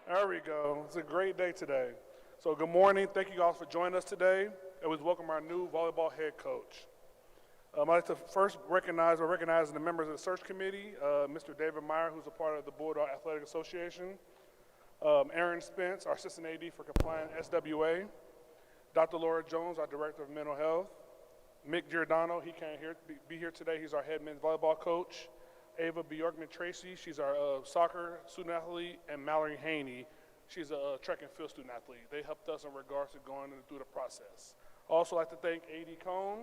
There we go. It's a great day today. So good morning. Thank you all for joining us today. And we welcome our new volleyball head coach. I'd like to first recognize the members of the search committee, Mr. David Meyer, who's a part of the Board of Athletic Association, Aaron Spence, our Assistant AD for Compliant SWA, Dr. Laura Jones, our Director of Mental Health, Mick Giordano, he can't be here today, he's our head men's volleyball coach, Ava Bjorkman-Tracy, she's our soccer student athlete, and Mallory Haney, she's a track and field student athlete. They helped us in regards to going through the process. Also like to thank AD Cone,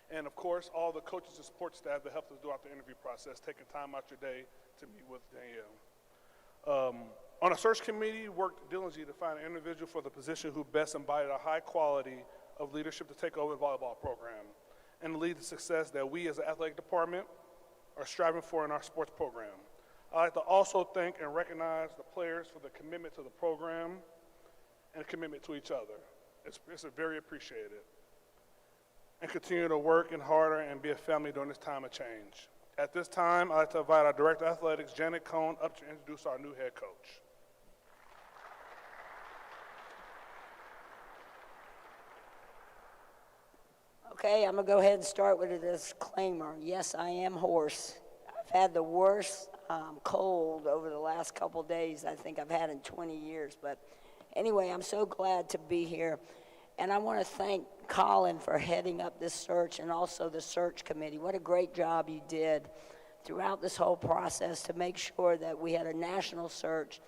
and of course all the coaches and support staff that helped us throughout the interview process, taking time out your day to meet with Danielle. On a search committee, worked diligently to find an individual for the position who best embodied a high quality of leadership to take over the volleyball program and lead the success that we as an athletic department are striving for in our sports program. I'd like to also thank and recognize the players for the commitment to the program and commitment to each other. It's very appreciated. And continue to work and harder and be a family during this time of change. At this time, I'd like to invite our Director of Athletics, Janet Cohn, up to introduce our new head coach. Okay, I'm going to go ahead and start with a disclaimer. Yes, I am hoarse. I've had the worst cold over the last couple days I think I've had in 20 years. But anyway, I'm so glad to be here. And I want to thank Colin for heading up this search and also the search committee. What a great job you did throughout this whole process to make sure that we had a national search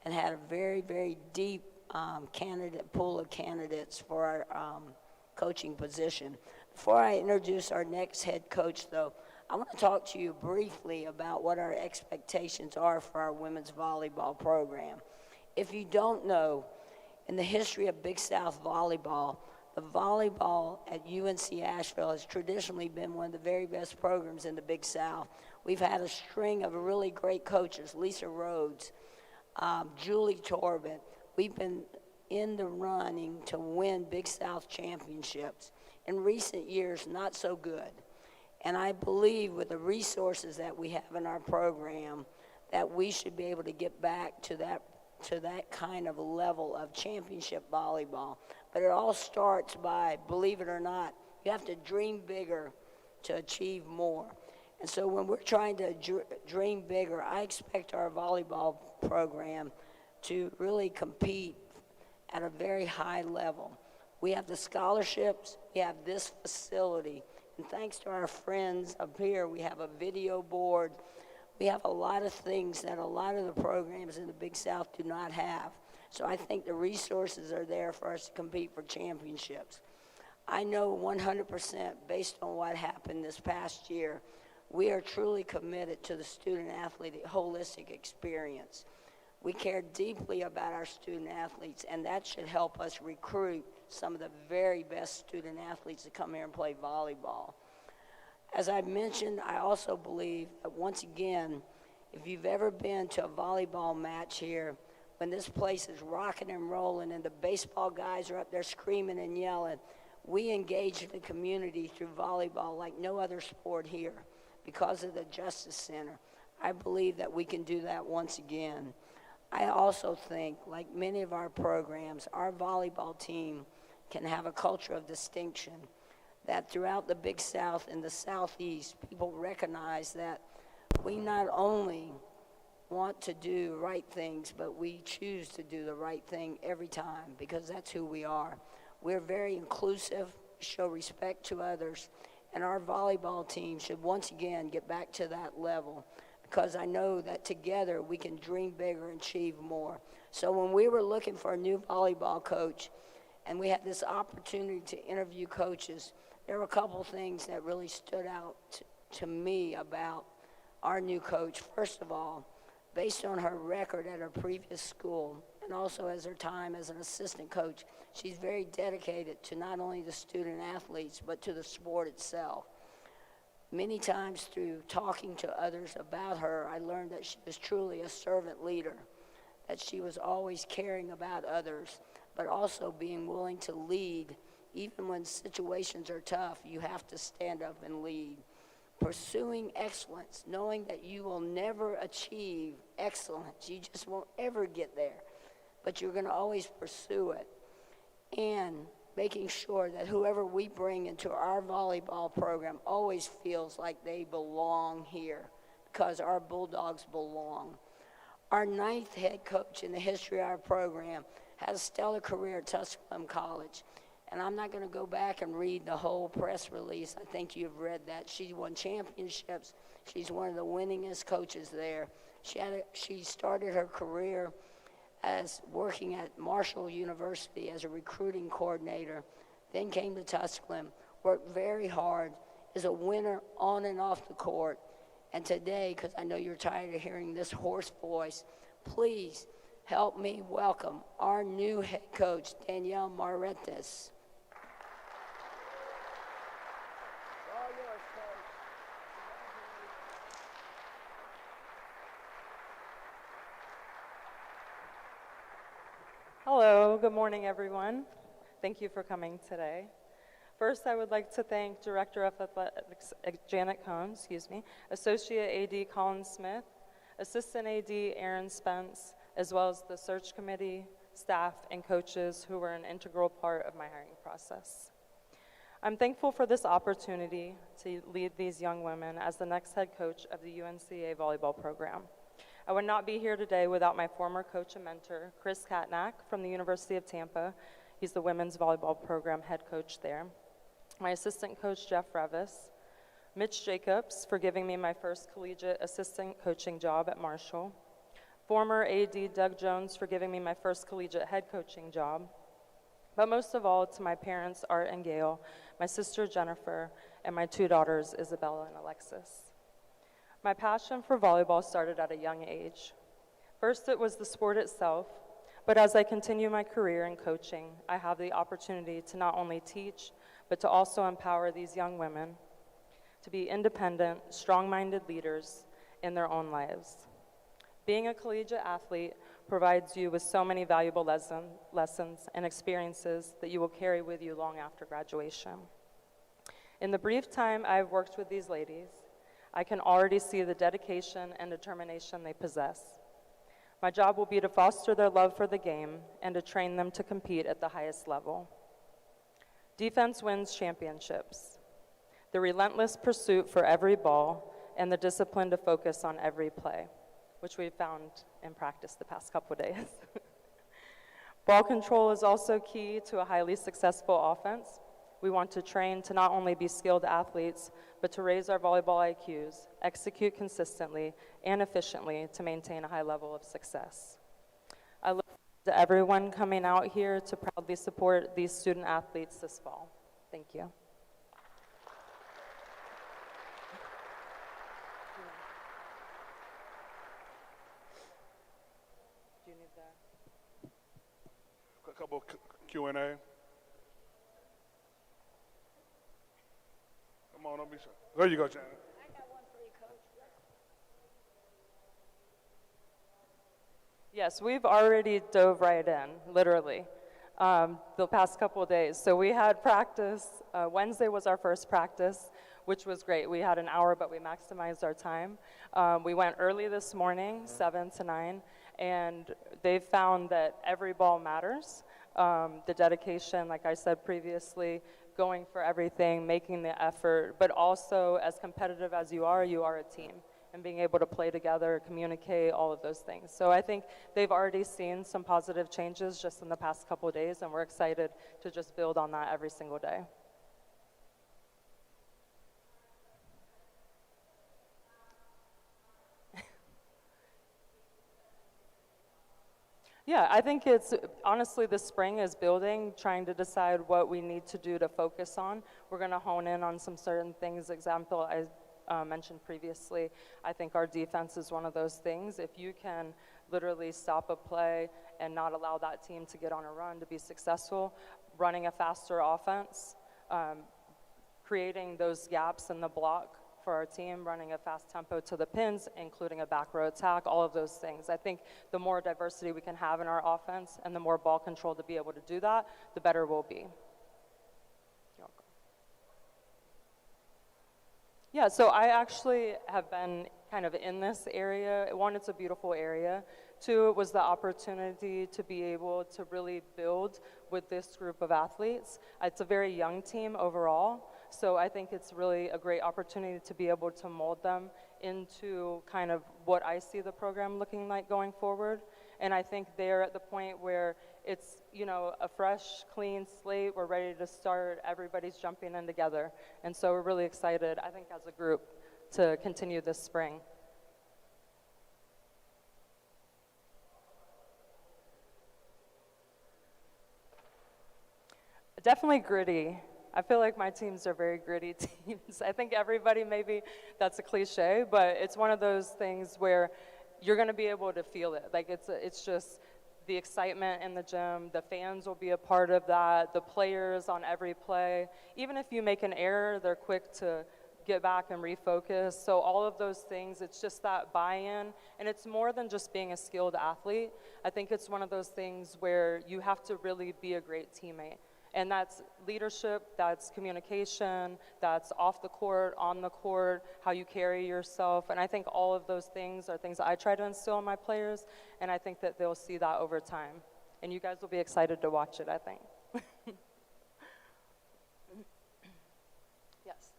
and had a very, very deep pool of candidates for our coaching position. Before I introduce our next head coach, though, I want to talk to you briefly about what our expectations are for our women's volleyball program. If you don't know, in the history of Big South volleyball, the volleyball at UNC Asheville has traditionally been one of the very best programs in the Big South. We've had a string of really great coaches, Lisa Rhodes, Julie Torbett. We've been in the running to win Big South championships. In recent years, not so good. And I believe with the resources that we have in our program that we should be able to get back to that kind of a level of championship volleyball. But it all starts by, believe it or not, you have to dream bigger to achieve more. And so when we're trying to dream bigger, I expect our volleyball program to really compete at a very high level. We have the scholarships, we have this facility, and thanks to our friends up here, we have a video board. We have a lot of things that a lot of the programs in the Big South do not have. So I think the resources are there for us to compete for championships. I know 100% based on what happened this past year, we are truly committed to the student-athlete holistic experience. We care deeply about our student athletes, and that should help us recruit some of the very best student athletes to come here and play volleyball. As I mentioned, I also believe that once again, if you've ever been to a volleyball match here, when this place is rocking and rolling and the baseball guys are up there screaming and yelling, we engage the community through volleyball like no other sport here because of the Justice Center. I believe that we can do that once again. I also think, like many of our programs, our volleyball team can have a culture of distinction, that throughout the Big South and the Southeast, people recognize that we not only want to do right things, but we choose to do the right thing every time because that's who we are. We're very inclusive, show respect to others, and our volleyball team should once again get back to that level, because I know that together we can dream bigger and achieve more. So when we were looking for a new volleyball coach and we had this opportunity to interview coaches, there were a couple things that really stood out to me about our new coach. First of all, based on her record at her previous school and also as her time as an assistant coach, she's very dedicated to not only the student athletes but to the sport itself. Many times through talking to others about her, I learned that she was truly a servant leader, that she was always caring about others, but also being willing to lead. Even when situations are tough, you have to stand up and lead. pursuing excellence, knowing that you will never achieve excellence. You just won't ever get there, but you're going to always pursue it. And making sure that whoever we bring into our volleyball program always feels like they belong here, because our Bulldogs belong. Our 9th head coach in the history of our program had a stellar career at Tusculum College. And I'm not going to go back and read the whole press release. I think you've read that. She won championships. She's one of the winningest coaches there. She started her career as working at Marshall University as a recruiting coordinator, then came to Tusculum, worked very hard, is a winner on and off the court. And today, because I know you're tired of hearing this hoarse voice, please help me welcome our new head coach, Danielle Marante. Hello, good morning, everyone. Thank you for coming today. First, I would like to thank Director of Athletics Janet Cohn, Associate AD Colin Smith, Assistant AD Aaron Spence, as well as the search committee, staff, and coaches who were an integral part of my hiring process. I'm thankful for this opportunity to lead these young women as the next head coach of the UNCA volleyball program. I would not be here today without my former coach and mentor, Chris Katnack from the University of Tampa. He's the women's volleyball program head coach there. My assistant coach, Jeff Revis. Mitch Jacobs for giving me my first collegiate assistant coaching job at Marshall. Former AD Doug Jones for giving me my first collegiate head coaching job. But most of all, to my parents, Art and Gail, my sister, Jennifer, and my 2 daughters, Isabella and Alexis. My passion for volleyball started at a young age. First, it was the sport itself, but as I continue my career in coaching, I have the opportunity to not only teach, but to also empower these young women to be independent, strong-minded leaders in their own lives. Being a collegiate athlete provides you with so many valuable lessons and experiences that you will carry with you long after graduation. In the brief time I've worked with these ladies, I can already see the dedication and determination they possess. My job will be to foster their love for the game and to train them to compete at the highest level. Defense wins championships. The relentless pursuit for every ball and the discipline to focus on every play, which we've found in practice the past couple of days. Ball control is also key to a highly successful offense. We want to train to not only be skilled athletes, but to raise our volleyball IQs, execute consistently and efficiently to maintain a high level of success. I look forward to everyone coming out here to proudly support these student athletes this fall. Thank you. Do you need that? A couple Q&A. Come on, don't be shy. There you go, Janet. I got one for you, Coach. Yes, we've already dove right in, literally, the past couple of days. So we had practice. Wednesday was our first practice, which was great. We had an hour, but we maximized our time. We went early this morning, 7 to 9, and they found that every ball matters. The dedication, like I said previously, going for everything, making the effort, but also as competitive as you are a team, and being able to play together, communicate, all of those things. So I think they've already seen some positive changes just in the past couple of days, and we're excited to just build on that every single day. Yeah, I think it's, honestly, the spring is building, trying to decide what we need to do to focus on. We're going to hone in on some certain things. Example, I mentioned previously, I think our defense is one of those things. If you can literally stop a play and not allow that team to get on a run to be successful, running a faster offense, creating those gaps in the block for our team, running a fast tempo to the pins, including a back row attack, all of those things. I think the more diversity we can have in our offense and the more ball control to be able to do that, the better we'll be. Yeah, so I actually have been kind of in this area. One, it's a beautiful area. Two, it was the opportunity to be able to really build with this group of athletes. It's a very young team overall, so I think it's really a great opportunity to be able to mold them into kind of what I see the program looking like going forward. And I think they're at the point where it's, a fresh, clean slate. We're ready to start. Everybody's jumping in together. And so we're really excited, I think, as a group to continue this spring. Definitely gritty. I feel like my teams are very gritty teams. I think everybody, maybe that's a cliche, but it's one of those things where you're going to be able to feel it. Like it's just the excitement in the gym. The fans will be a part of that. The players on every play. Even if you make an error, they're quick to get back and refocus. So all of those things, it's just that buy-in. And it's more than just being a skilled athlete. I think it's one of those things where you have to really be a great teammate. And that's leadership, that's communication, that's off the court, on the court, how you carry yourself. And I think all of those things are things that I try to instill in my players, and I think that they'll see that over time. And you guys will be excited to watch it, I think. Yes.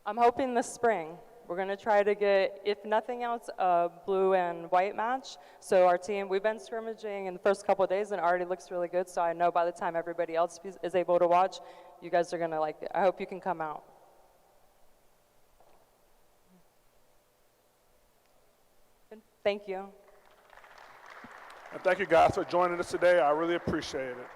I'm hoping this spring. We're going to try to get, if nothing else, a blue and white match. So our team, we've been scrimmaging in the first couple of days, and it already looks really good. So I know by the time everybody else is able to watch, you guys are going to like it. I hope you can come out. Thank you. And thank you guys for joining us today. I really appreciate it.